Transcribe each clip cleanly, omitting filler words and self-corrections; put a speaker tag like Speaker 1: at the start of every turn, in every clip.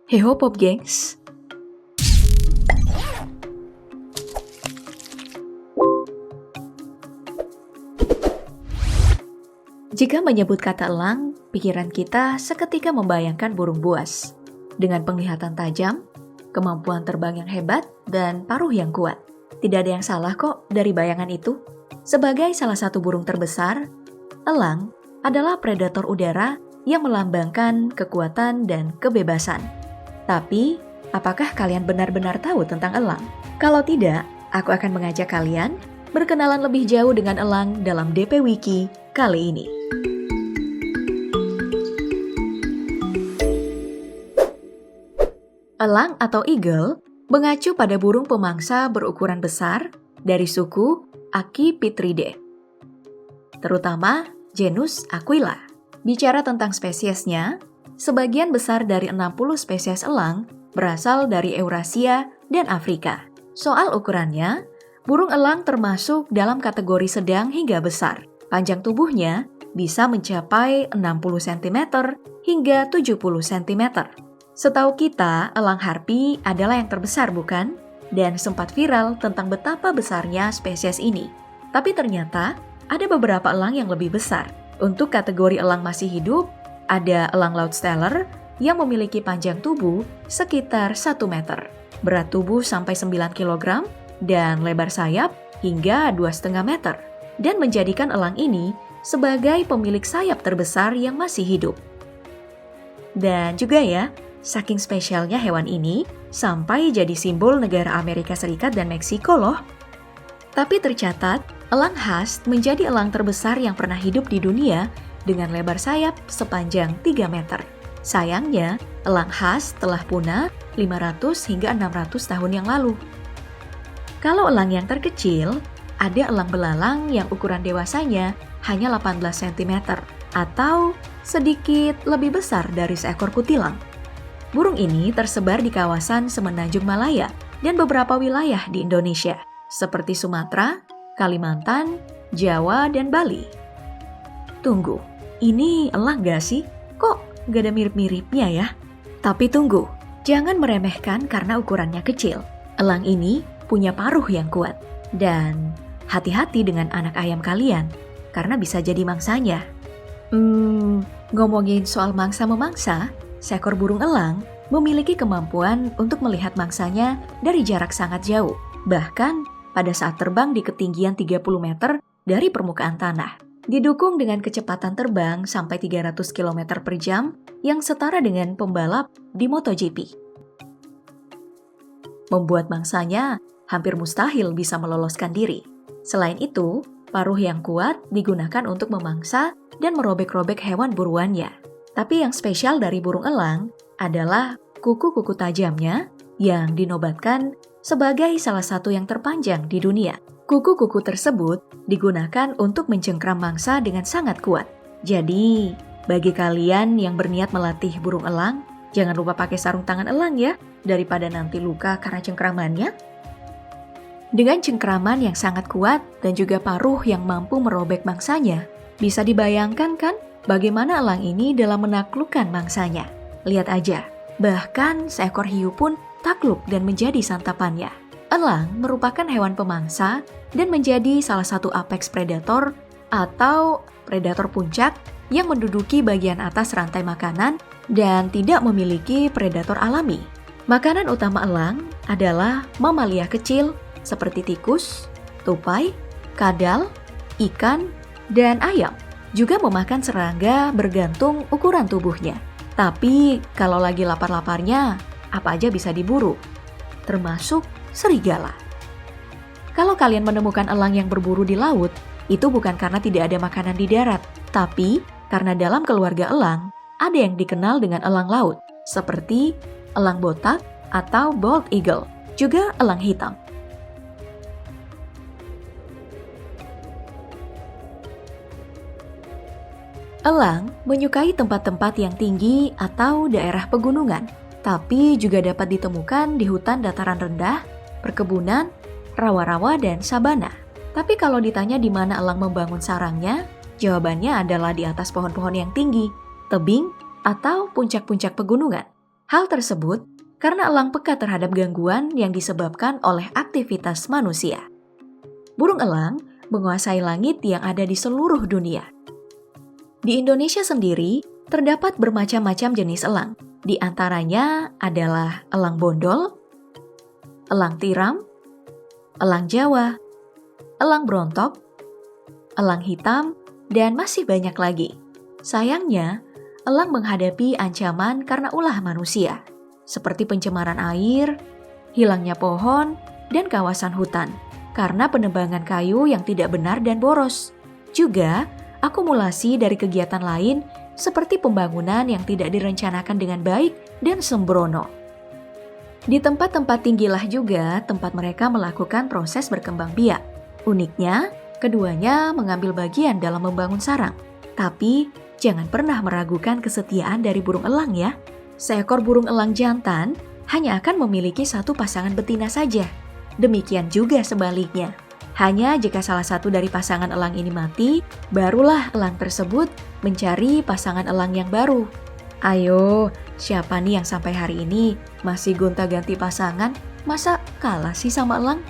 Speaker 1: Heho Pop Gengs. Jika menyebut kata elang, pikiran kita seketika membayangkan burung buas. Dengan penglihatan tajam, kemampuan terbang yang hebat, dan paruh yang kuat. Tidak ada yang salah kok dari bayangan itu. Sebagai salah satu burung terbesar, elang adalah predator udara yang melambangkan kekuatan dan kebebasan. Tapi, apakah kalian benar-benar tahu tentang elang? Kalau tidak, aku akan mengajak kalian berkenalan lebih jauh dengan elang dalam DP Wiki kali ini. Elang atau eagle mengacu pada burung pemangsa berukuran besar dari suku Accipitridae, terutama genus Aquila. Bicara tentang spesiesnya, sebagian besar dari 60 spesies elang berasal dari Eurasia dan Afrika. Soal ukurannya, burung elang termasuk dalam kategori sedang hingga besar. Panjang tubuhnya bisa mencapai 60 cm hingga 70 cm. Setahu kita, elang harpi adalah yang terbesar bukan? Dan sempat viral tentang betapa besarnya spesies ini. Tapi ternyata ada beberapa elang yang lebih besar. Untuk kategori elang masih hidup, ada elang laut Steller yang memiliki panjang tubuh sekitar 1 meter, berat tubuh sampai 9 kg, dan lebar sayap hingga 2,5 meter. Dan menjadikan elang ini sebagai pemilik sayap terbesar yang masih hidup. Dan juga ya, saking spesialnya hewan ini, sampai jadi simbol negara Amerika Serikat dan Meksiko loh. Tapi tercatat, elang Haast menjadi elang terbesar yang pernah hidup di dunia dengan lebar sayap sepanjang 3 meter. Sayangnya, elang Haast telah punah 500 hingga 600 tahun yang lalu. Kalau elang yang terkecil, ada elang belalang yang ukuran dewasanya hanya 18 cm atau sedikit lebih besar dari seekor kutilang. Burung ini tersebar di kawasan Semenanjung Malaya dan beberapa wilayah di Indonesia, seperti Sumatera, Kalimantan, Jawa, dan Bali. Tunggu, ini elang gak sih? Kok gak ada mirip-miripnya ya? Tapi tunggu, jangan meremehkan karena ukurannya kecil. Elang ini punya paruh yang kuat. Dan hati-hati dengan anak ayam kalian, karena bisa jadi mangsanya. Ngomongin soal mangsa-memangsa, seekor burung elang memiliki kemampuan untuk melihat mangsanya dari jarak sangat jauh, bahkan pada saat terbang di ketinggian 30 meter dari permukaan tanah. Didukung dengan kecepatan terbang sampai 300 km per jam yang setara dengan pembalap di MotoGP. Membuat mangsanya hampir mustahil bisa meloloskan diri. Selain itu, paruh yang kuat digunakan untuk memangsa dan merobek-robek hewan buruannya. Tapi yang spesial dari burung elang adalah kuku-kuku tajamnya yang dinobatkan sebagai salah satu yang terpanjang di dunia. Kuku-kuku tersebut digunakan untuk mencengkram mangsa dengan sangat kuat. Jadi, bagi kalian yang berniat melatih burung elang, jangan lupa pakai sarung tangan elang ya, daripada nanti luka karena cengkramannya. Dengan cengkraman yang sangat kuat dan juga paruh yang mampu merobek mangsanya, bisa dibayangkan kan bagaimana elang ini dalam menaklukkan mangsanya. Lihat aja, bahkan seekor hiu pun takluk dan menjadi santapannya. Elang merupakan hewan pemangsa dan menjadi salah satu apex predator atau predator puncak yang menduduki bagian atas rantai makanan dan tidak memiliki predator alami. Makanan utama elang adalah mamalia kecil seperti tikus, tupai, kadal, ikan, dan ayam. Juga memakan serangga bergantung ukuran tubuhnya. Tapi kalau lagi lapar-laparnya, apa aja bisa diburu, termasuk serigala. Kalau kalian menemukan elang yang berburu di laut, itu bukan karena tidak ada makanan di darat, tapi karena dalam keluarga elang, ada yang dikenal dengan elang laut, seperti elang botak atau bald eagle, juga elang hitam. Elang menyukai tempat-tempat yang tinggi atau daerah pegunungan, tapi juga dapat ditemukan di hutan dataran rendah, perkebunan, rawa-rawa, dan sabana. Tapi kalau ditanya di mana elang membangun sarangnya, jawabannya adalah di atas pohon-pohon yang tinggi, tebing, atau puncak-puncak pegunungan. Hal tersebut karena elang peka terhadap gangguan yang disebabkan oleh aktivitas manusia. Burung elang menguasai langit yang ada di seluruh dunia. Di Indonesia sendiri, terdapat bermacam-macam jenis elang. Di antaranya adalah elang bondol, elang tiram, elang Jawa, elang brontok, elang hitam, dan masih banyak lagi. Sayangnya, elang menghadapi ancaman karena ulah manusia, seperti pencemaran air, hilangnya pohon, dan kawasan hutan, karena penebangan kayu yang tidak benar dan boros. Juga, akumulasi dari kegiatan lain seperti pembangunan yang tidak direncanakan dengan baik dan sembrono. Di tempat-tempat tinggilah juga tempat mereka melakukan proses berkembang biak. Uniknya, keduanya mengambil bagian dalam membangun sarang. Tapi, jangan pernah meragukan kesetiaan dari burung elang ya. Seekor burung elang jantan hanya akan memiliki satu pasangan betina saja. Demikian juga sebaliknya. Hanya jika salah satu dari pasangan elang ini mati, barulah elang tersebut mencari pasangan elang yang baru. Ayo, siapa nih yang sampai hari ini masih gonta-ganti pasangan? Masa kalah sih sama elang?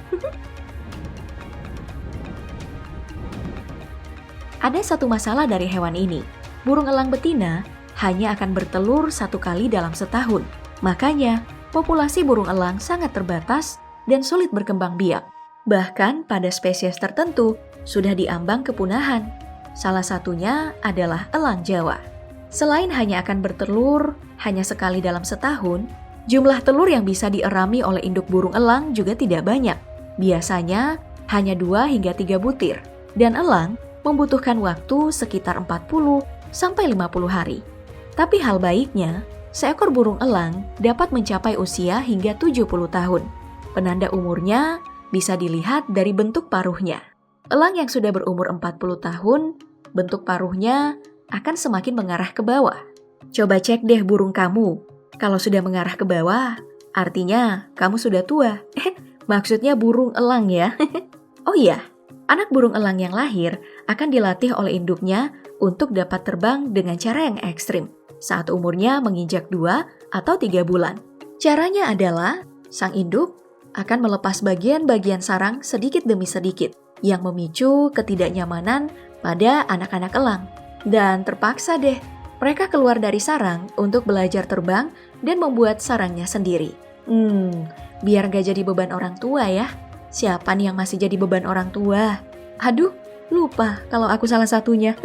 Speaker 1: Ada satu masalah dari hewan ini. Burung elang betina hanya akan bertelur satu kali dalam setahun. Makanya, populasi burung elang sangat terbatas dan sulit berkembang biak. Bahkan pada spesies tertentu sudah diambang kepunahan. Salah satunya adalah elang Jawa. Selain hanya akan bertelur hanya sekali dalam setahun, jumlah telur yang bisa dierami oleh induk burung elang juga tidak banyak. Biasanya hanya 2 hingga 3 butir. Dan elang membutuhkan waktu sekitar 40-50 hari. Tapi hal baiknya, seekor burung elang dapat mencapai usia hingga 70 tahun. Penanda umurnya bisa dilihat dari bentuk paruhnya. Elang yang sudah berumur 40 tahun, bentuk paruhnya akan semakin mengarah ke bawah. Coba cek deh burung kamu. Kalau sudah mengarah ke bawah, artinya kamu sudah tua. Maksudnya burung elang ya. Oh iya, anak burung elang yang lahir akan dilatih oleh induknya untuk dapat terbang dengan cara yang ekstrim saat umurnya menginjak 2 atau 3 bulan. Caranya adalah sang induk akan melepas bagian-bagian sarang sedikit demi sedikit yang memicu ketidaknyamanan pada anak-anak elang. Dan terpaksa deh, mereka keluar dari sarang untuk belajar terbang dan membuat sarangnya sendiri. Biar gak jadi beban orang tua ya. Siapa nih yang masih jadi beban orang tua? Aduh, lupa kalau aku salah satunya.